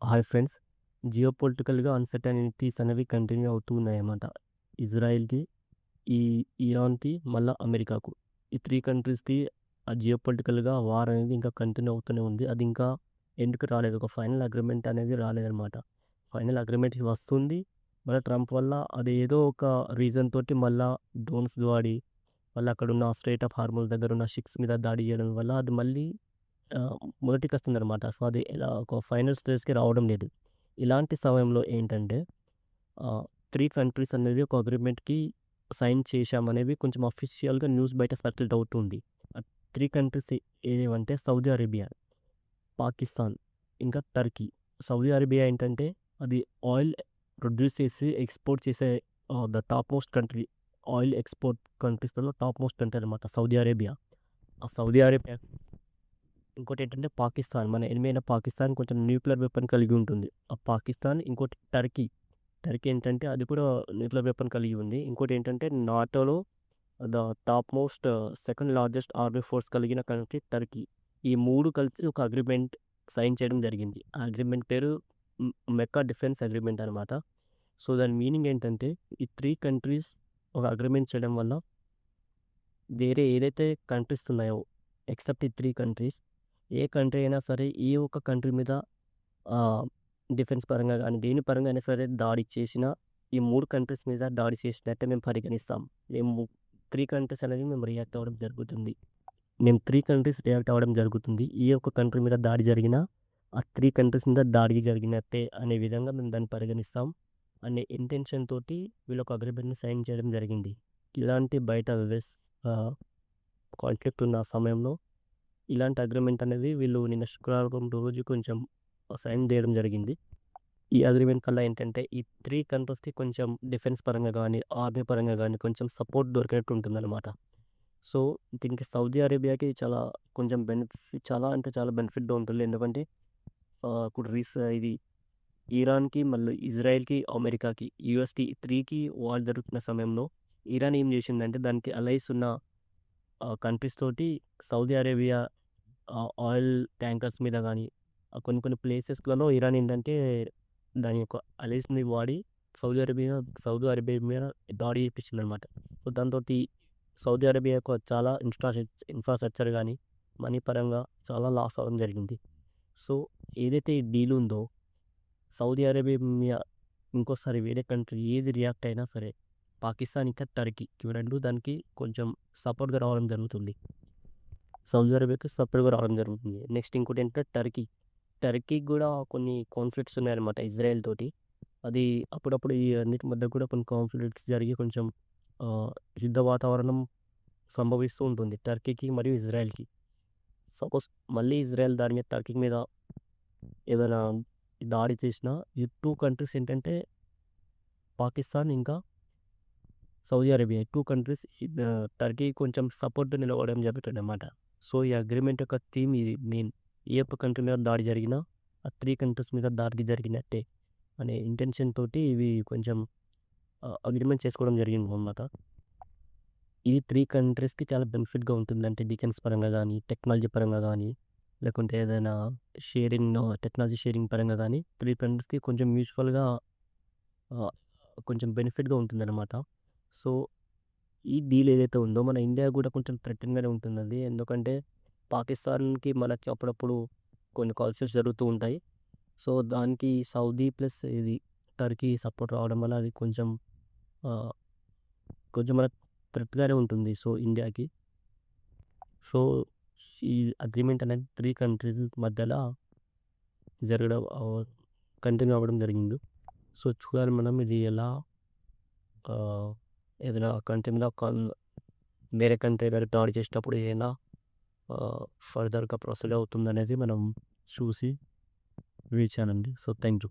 Hi friends. జియోపొలిటికల్‌గా అన్‌సర్టెనిటీస్ అనేవి continue అవుతూ ఉన్నాయన్నమాట. ఇజ్రాయెల్‌కి, ఈ ఇరాన్‌కి, మళ్ళా అమెరికాకు. ఈ 3 కంట్రీస్‌కి జియోపొలిటికల్‌గా వార్ అనేది ఇంకా కంటిన్యూ అవుతూనే ఉంది. అది ఇంకా ఎండ్‌కి రాలేదు. ఒక ఫైనల్ అగ్రీమెంట్ అనేది రాలేదన్నమాట. ఫైనల్ అగ్రీమెంట్‌కి వస్తుంది. మళ్ళా ట్రంప్ వల్ల అది ఏదో ఒక రీజన్ తోటి మళ్ళా డ్రోన్స్ వాడి, మళ్ళీ అక్కడున్న స్ట్రెయిట్ ఆఫ్ హార్మోస్ దగ్గర ఉన్న షిప్స్ మీద దాడి చేయడం వల్ల అది మళ్ళీ మొదటికొస్తుందనమాట. సో, అది ఇలా ఒక ఫైనల్ స్టేజ్‌కి రావడం లేదు. ఇలాంటి సమయంలో ఏంటంటే 3 కంట్రీస్ అనేవి ఒక అగ్రీమెంట్‌కి సైన్ చేశామనేవి కొంచెం అఫీషియల్‌గా న్యూస్ బయట సర్క్యులేట్ అవుతుంది. ఆ 3 కంట్రీస్ ఏవేవంటే సౌదీ అరేబియా, పాకిస్తాన్, ఇంకా టర్కీ. సౌదీ అరేబియా ఏంటంటే అది ఆయిల్ ప్రొడ్యూస్ చేసి ఎక్స్‌పోర్ట్ చేసే the top most country. Oil export కంట్రీస్‌లలో టాప్ మోస్ట్ కంట్రీ అనమాట సౌదీ అరేబియా. ఆ సౌదీ అరేబియా ఇంకోటేంటంటే పాకిస్తాన్. మన ఎనిమీ అయిన పాకిస్తాన్ కొంచెం న్యూక్లియర్ వెపన్ కలిగి ఉంటుంది. ఆ పాకిస్తాన్, ఇంకోటి టర్కీ. టర్కీ ఏంటంటే అది కూడా న్యూక్లియర్ వెపన్ కలిగి ఉంది. ఇంకోటేంటంటే నాటోలో the top most second largest army force కలిగిన కంట్రీ టర్కీ. ఈ 3 కలిసి ఒక అగ్రీమెంట్ సైన్ చేయడం జరిగింది. ఆ అగ్రీమెంట్ పేరు మెక్కా డిఫెన్స్ అగ్రీమెంట్ అనమాట. సో, దాని మీనింగ్ ఏంటంటే ఈ 3 కంట్రీస్ ఒక అగ్రీమెంట్ చేయడం వల్ల వేరే ఏదైతే కంట్రీస్ ఉన్నాయో ఎక్సెప్ట్ ఈ 3 కంట్రీస్, ఏ కంట్రీ అయినా సరే ఏ ఒక్క కంట్రీ మీద ఆహ్, డిఫెన్స్ పరంగా గానీ, దేని పరంగా అయినా సరే దాడి చేసినా, ఈ 3 కంట్రీస్ మీద దాడి చేసినట్టే మేము పరిగణిస్తాం. మేము 3 కంట్రీస్ అనేవి మేము రియాక్ట్ అవ్వడం జరుగుతుంది. మేము 3 కంట్రీస్ రియాక్ట్ అవ్వడం జరుగుతుంది. ఏ ఒక్క కంట్రీ మీద దాడి జరిగినా, ఆ 3 కంట్రీస్ మీద దాడి జరిగినట్టే అనే విధంగా మేము దాన్ని పరిగణిస్తాం. అనే ఇంటెన్షన్ తోటి వీళ్ళొక అగ్రీమెంట్‌ని సైన్ చేయడం జరిగింది. ఇలాంటి బయట ఆహ్, కాన్ఫ్లిక్ట్ ఉన్న సమయంలో ఇలాంటి అగ్రీమెంట్ అనేది వీళ్ళు నిన్న శుక్రవారం రోజు కొంచెం సైన్ చేయడం జరిగింది. ఈ అగ్రీమెంట్ వల్ల ఏంటంటే, ఈ 3 కంట్రీస్‌కి కొంచెం డిఫెన్స్ పరంగా గానీ, ఆర్మీ పరంగా గానీ కొంచెం సపోర్ట్ దొరికినట్టు ఉంటుందనమాట. సో, దీనికి సౌదీ అరేబియాకి కొంచెం చాలా అంటే చాలా బెనిఫిట్‌గా ఉంటుంది. ఎందుకంటే ఇప్పుడు ఇది ఇరాన్‌కి, మళ్ళీ ఇజ్రాయెల్‌కి, అమెరికాకి, యూఎస్‌కి 3కి వార్ జరుగుతున్న సమయంలో ఇరాన్ ఏం చేసిందంటే, దానికి అలైస్ ఉన్న కంట్రీస్ తోటి సౌదీ అరేబియా ఆయిల్ ట్యాంకర్స్ మీద గానీ, కొన్ని కొన్ని ప్లేసెస్‌లలో ఇరాన్ ఏంటంటే, దాని యొక్క అలైస్‌ని వాడి సౌదీ అరేబియా మీద దాడి చేపిచ్చిందనమాట. సో, దాంతోటి సౌదీ అరేబియా యొక్క చాలా ఇన్‌ఫ్రాస్ట్రక్చర్ గానీ, మనీ పరంగా చాలా లాస్ అవ్వడం జరిగింది. సో, ఏదైతే ఈ డీల్ ఉందో, సౌదీ అరేబియా మీద ఇంకోసారి వేరే కంట్రీ ఏది రియాక్ట్ అయినా సరే, పాకిస్తాన్ ఇంకా టర్కీ ఇవి 2 దానికి కొంచెం సపోర్ట్‌గా రావడం జరుగుతుంది. సౌదీ అరేబియాకి సపరేట్‌గా రావడం జరుగుతుంది. నెక్స్ట్ ఇంకోటేంటంటే టర్కీ. టర్కీకి గూడా కొన్ని కాన్‌ఫ్లిక్ట్స్ ఉన్నాయన్నమాట ఇజ్రాయెల్ తోటి. అది అప్పుడప్పుడు ఈ రెండిటి మధ్య కూడా కొన్ని కాన్‌ఫ్లిక్ట్స్ జరిగి కొంచెం ఆహ్, యుద్ధ వాతావరణం సంభవిస్తూ ఉంటుంది టర్కీకి మరియు ఇజ్రాయెల్‌కి. సపోజ్ మళ్ళీ ఇజ్రాయెల్ దాని మీద టర్కీ మీద ఏదైనా దాడి చేసినా ఈ 2 కంట్రీస్ ఏంటంటే పాకిస్తాన్ ఇంకా సౌదీ అరేబియా. 2 కంట్రీస్ టర్కీ కొంచెం సపోర్ట్ నిలవడం జరుగుతుందన్నమాట. సో, ఈ అగ్రీమెంట్ యొక్క థీమ్ ఇది మెయిన్. ఏ ఒక్క కంట్రీ మీద దాడి జరిగినా, ఆ 3 కంట్రీస్ మీద దాడి జరిగినట్టే అనే ఇంటెన్షన్ తోటి ఇవి కొంచెం అగ్రీమెంట్ చేసుకోవడం జరిగిందన్నమాట. ఇది 3 కంట్రీస్‌కి చాలా బెనిఫిట్‌గా ఉంటుంది. అంటే డిఫెన్స్ పరంగా గానీ, టెక్నాలజీ పరంగా గానీ, లేకుంటే ఏదైనా టెక్నాలజీ షేరింగ్ పరంగా గానీ 3 కంట్రీస్‌కి కొంచెం మ్యూచువల్‌గా ఆహ్, కొంచెం బెనిఫిట్‌గా ఉంటుందన్నమాట. సో, ఈ డీల్ ఏదైతే ఉందో మన ఇండియా గూడా కొంచెం థ్రెటన్‌గానే ఉంటుందది. ఎందుకంటే పాకిస్తాన్‌కి మనకి అప్పుడప్పుడు కొన్ని కాన్ఫ్లిక్ట్స్ జరుగుతూ ఉంటాయి. సో, దానికి సౌదీ ప్లస్ ఇది టర్కీ సపోర్ట్ రావడం వల్ల అది ఆహ్, కొంచెం మనకు థ్రెట్‌గానే ఉంటుంది. సో, ఇండియాకి. సో, ఈ అగ్రీమెంట్ అనేది 3 కంట్రీస్ మధ్యల జరగడం కంటిన్యూ అవ్వడం జరిగింది. సో, చూడాలి మనం ఇది ఎలా ఆహ్, ఏదైనా కంట్రీ మీద వేరే కంట్రీ మీద దాడి చేసేటప్పుడు ఎలా ఆహ్, ఫర్దర్‌గా ప్రొసీడ్ అవుతుందనేది మనం చూసి వేచానండి. So, thank you.